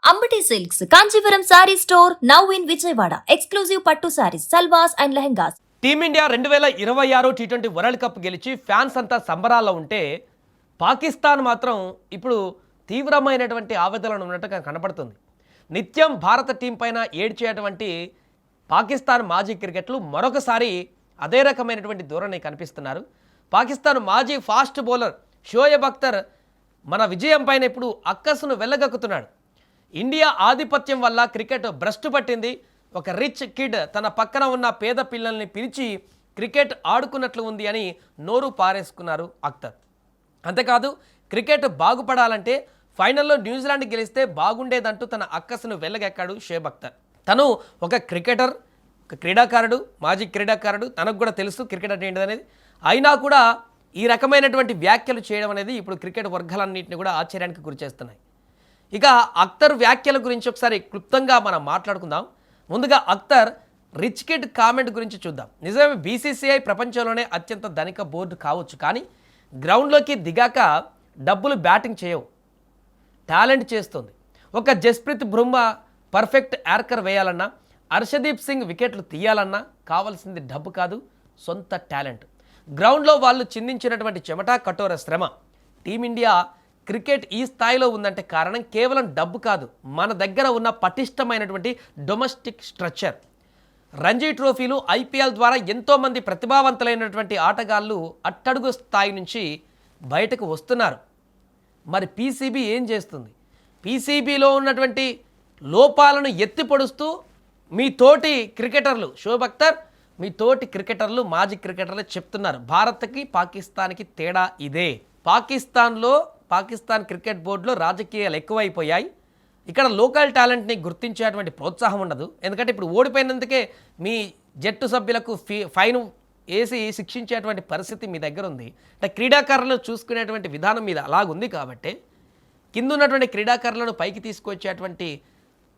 Ambati silks Kanchipuram sari store now in Vijayawada. Exclusive పట్టు saris, salwars and lehengas. Team India 2026 T20 world cup గెలిచి fans అంతా సంబరాల్లో ఉంటే పాకిస్తాన్ మాత్రం ఇప్పుడు తీవ్రమైనటువంటి ఆవేదనలు ఉన్నట్టుగా కనపడుతుంది. నిత్యం భారత టీం పైన ఏడ్చేటువంటి పాకిస్తాన్ మాజీ క్రికెట్లు మరొకసారి అదే రకమైనటువంటి ధోరణి కనిపిస్తున్నారు. పాకిస్తాన్ మాజీ ఫాస్ట్ బౌలర్ షోయబ్ అఖ్తర్ మన విజయం పైన ఇప్పుడు అక్కసును వెళ్ళగక్కుతున్నాడు. ఇండియా ఆధిపత్యం వల్ల క్రికెట్ భ్రష్టు పట్టింది. ఒక రిచ్ కిడ్ తన పక్కన ఉన్న పేద పిల్లల్ని పిలిచి క్రికెట్ ఆడుకున్నట్లు ఉంది అని నోరు పారేసుకున్నారు అఖ్తర్. అంతేకాదు క్రికెట్ బాగుపడాలంటే ఫైనల్లో న్యూజిలాండ్ గెలిస్తే బాగుండేదంటూ తన అక్కసును వెళ్ళగెక్కాడు షోయబ్ అఖ్తర్. తను ఒక క్రికెటర్, ఒక క్రీడాకారుడు, మాజీ క్రీడాకారుడు, తనకు కూడా తెలుసు క్రికెట్ అంటే ఏంటిదనేది. అయినా కూడా ఈ రకమైనటువంటి వ్యాఖ్యలు చేయడం అనేది ఇప్పుడు క్రికెట్ వర్గాలన్నింటినీ కూడా ఆశ్చర్యానికి గురిచేస్తున్నాయి. ఇక అఖ్తర్ వ్యాఖ్యల గురించి ఒకసారి క్లుప్తంగా మనం మాట్లాడుకుందాం. ముందుగా అఖ్తర్ రిచ్ కిడ్ కామెంట్ గురించి చూద్దాం. నిజమే, బీసీసీఐ ప్రపంచంలోనే అత్యంత ధనిక బోర్డు కావచ్చు, కానీ గ్రౌండ్లోకి దిగాక డబ్బులు బ్యాటింగ్ చేయవు, టాలెంట్ చేస్తుంది. ఒక జస్ప్రీత్ బుమ్రా పర్ఫెక్ట్ యార్కర్ వేయాలన్నా, హర్షదీప్ సింగ్ వికెట్లు తీయాలన్నా కావాల్సింది డబ్బు కాదు, సొంత టాలెంట్. గ్రౌండ్లో వాళ్ళు చిందించినటువంటి చెమట, కఠోర శ్రమ. టీమిండియా క్రికెట్ ఈ స్థాయిలో ఉందంటే కారణం కేవలం డబ్బు కాదు, మన దగ్గర ఉన్న పటిష్టమైనటువంటి డొమెస్టిక్ స్ట్రక్చర్. రంజీ ట్రోఫీలు, ఐపీఎల్ ద్వారా ఎంతోమంది ప్రతిభావంతులైనటువంటి ఆటగాళ్ళు అట్టడుగు స్థాయి నుంచి బయటకు వస్తున్నారు. మరి పీసీబీ ఏం చేస్తుంది? పీసీబీలో ఉన్నటువంటి లోపాలను ఎత్తి పొడుస్తూ మీ తోటి క్రికెటర్లు, షోయబ్ అఖ్తర్ మీ తోటి క్రికెటర్లు, మాజీ క్రికెటర్లు చెప్తున్నారు భారత్కి పాకిస్తాన్కి తేడా ఇదే. పాకిస్తాన్ క్రికెట్ బోర్డులో రాజకీయాలు ఎక్కువైపోయాయి. ఇక్కడ లోకల్ టాలెంట్ని గుర్తించేటువంటి ప్రోత్సాహం ఉండదు. ఎందుకంటే ఇప్పుడు ఓడిపోయినందుకే మీ జట్టు సభ్యులకు ఫైన్ వేసి శిక్షించేటువంటి పరిస్థితి మీ దగ్గర ఉంది. అంటే క్రీడాకారులను చూసుకునేటువంటి విధానం మీద అలాగుంది కాబట్టి కింద ఉన్నటువంటి క్రీడాకారులను పైకి తీసుకొచ్చేటువంటి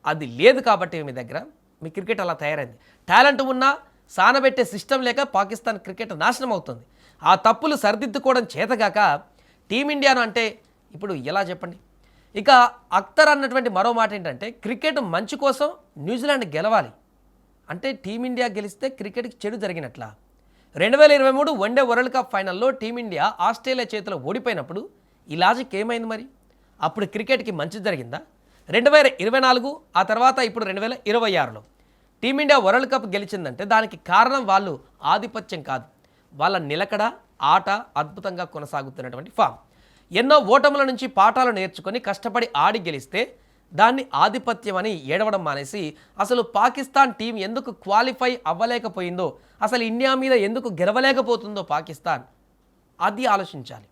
అది లేదు కాబట్టి మీ దగ్గర మీ క్రికెట్ అలా తయారైంది. టాలెంట్ ఉన్నా సానబెట్టే సిస్టమ్ లేక పాకిస్తాన్ క్రికెట్ నాశనం అవుతుంది. ఆ తప్పులు సరిదిద్దుకోవడం చేతగాక టీమిండియాను అంటే ఇప్పుడు ఎలా చెప్పండి? ఇక అఖ్తర్ అన్నటువంటి మరో మాట ఏంటంటే క్రికెట్ మంచి కోసం న్యూజిలాండ్ గెలవాలి అంటే టీమిండియా గెలిస్తే క్రికెట్కి చెడు జరిగినట్లా? 2023 వన్డే వరల్డ్ కప్ ఫైనల్లో టీమిండియా ఆస్ట్రేలియా చేతిలో ఓడిపోయినప్పుడు ఈ లాజిక్ ఏమైంది మరి? అప్పుడు క్రికెట్కి మంచి జరిగిందా? 2024 ఆ తర్వాత ఇప్పుడు 2026లో టీమిండియా వరల్డ్ కప్ గెలిచిందంటే దానికి కారణం వాళ్ళు ఆధిపత్యం కాదు, వాళ్ళ నిలకడ, ఆట అద్భుతంగా కొనసాగుతున్నటువంటి ఫామ్. ఎన్నో ఓటముల నుంచి పాఠాలు నేర్చుకొని కష్టపడి ఆడి గెలిస్తే దాన్ని ఆధిపత్యం అని ఏడవడం మానేసి అసలు పాకిస్తాన్ టీం ఎందుకు క్వాలిఫై అవ్వలేకపోయిందో, అసలు ఇండియా మీద ఎందుకు గెలవలేకపోతుందో పాకిస్తాన్, అది ఆలోచించాలి.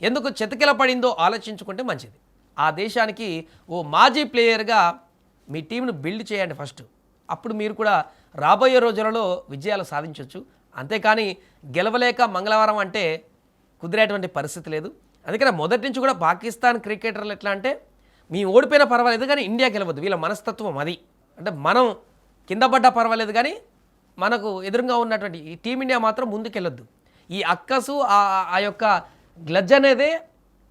ఎందుకు చెతకిల పడిందో ఆలోచించుకుంటే మంచిది. ఆ దేశానికి ఓ మాజీ ప్లేయర్గా మీ టీంను బిల్డ్ చేయండి ఫస్ట్. అప్పుడు మీరు కూడా రాబోయే రోజులలో విజయాలు సాధించవచ్చు. అంతేకాని గెలవలేక మంగళవారం అంటే కుదిరేటువంటి పరిస్థితి లేదు. అందుకని మొదటి నుంచి కూడా పాకిస్తాన్ క్రికెటర్లు ఎట్లా అంటే మీ ఓడిపోయినా పర్వాలేదు కానీ ఇండియా గెలవద్దు, వీళ్ళ మనస్తత్వం అది. అంటే మనం కింద పడ్డా పర్వాలేదు కానీ మనకు ఎదురుగా ఉన్నటువంటి ఈ టీమిండియా మాత్రం ముందుకెళ్ళొద్దు. ఈ అక్కసు ఆ యొక్క గ్లజ్ అనేదే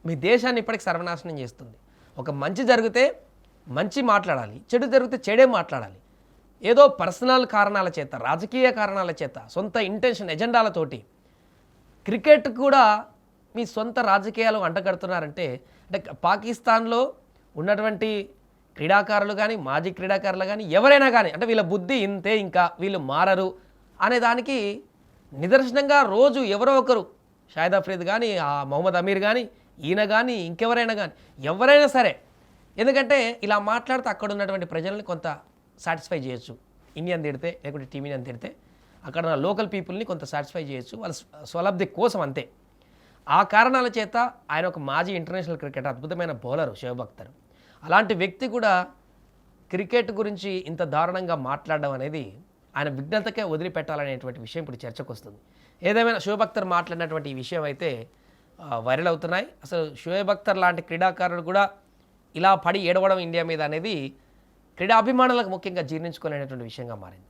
మీ దేశాన్ని ఇప్పటికి సర్వనాశనం చేస్తుంది. ఒక మంచి జరిగితే మంచి మాట్లాడాలి, చెడు జరిగితే చెడే మాట్లాడాలి. ఏదో పర్సనల్ కారణాల చేత, రాజకీయ కారణాల చేత, సొంత ఇంటెన్షన్ ఎజెండాలతోటి క్రికెట్ కూడా మీ సొంత రాజకీయాలు అంటగడుతున్నారంటే అంటే పాకిస్తాన్లో ఉన్నటువంటి క్రీడాకారులు కానీ, మాజీ క్రీడాకారులు కానీ, ఎవరైనా కానీ అంటే వీళ్ళ బుద్ధి ఇంతే, ఇంకా వీళ్ళు మారరు అనే దానికి నిదర్శనంగా రోజు ఎవరో ఒకరు, షాహిద్ అఫ్రీద్ కానీ, మొహమ్మద్ అమీర్ కానీ, ఈయన కానీ, ఇంకెవరైనా కానీ, ఎవరైనా సరే, ఎందుకంటే ఇలా మాట్లాడితే అక్కడ ఉన్నటువంటి ప్రజల్ని కొంత సాటిస్ఫై చేయొచ్చు. ఇండియన్ తిడితే లేకుంటే టీమిండియన్ తిడితే అక్కడ ఉన్న లోకల్ పీపుల్ని కొంత సాటిస్ఫై చేయొచ్చు, వాళ్ళ స్వలబ్ధి కోసం అంతే. ఆ కారణాల చేత ఆయన ఒక మాజీ ఇంటర్నేషనల్ క్రికెటర్, అద్భుతమైన బౌలర్ షోయబ్ అఖ్తర్. అలాంటి వ్యక్తి కూడా క్రికెట్ గురించి ఇంత దారుణంగా మాట్లాడడం అనేది ఆయన విఘ్నతకే వదిలిపెట్టాలనేటువంటి విషయం ఇప్పుడు చర్చకు వస్తుంది. ఏదేమైనా షోయబ్ అఖ్తర్ మాట్లాడినటువంటి ఈ విషయం అయితే వైరల్ అవుతున్నాయి. అసలు షోయబ్ అఖ్తర్ లాంటి క్రీడాకారుడు కూడా ఇలా పడి ఏడవడం ఇండియా మీద అనేది క్రీడా అభిమానులకు ముఖ్యంగా జీర్ణించుకోలేనటువంటి విషయంగా మారింది.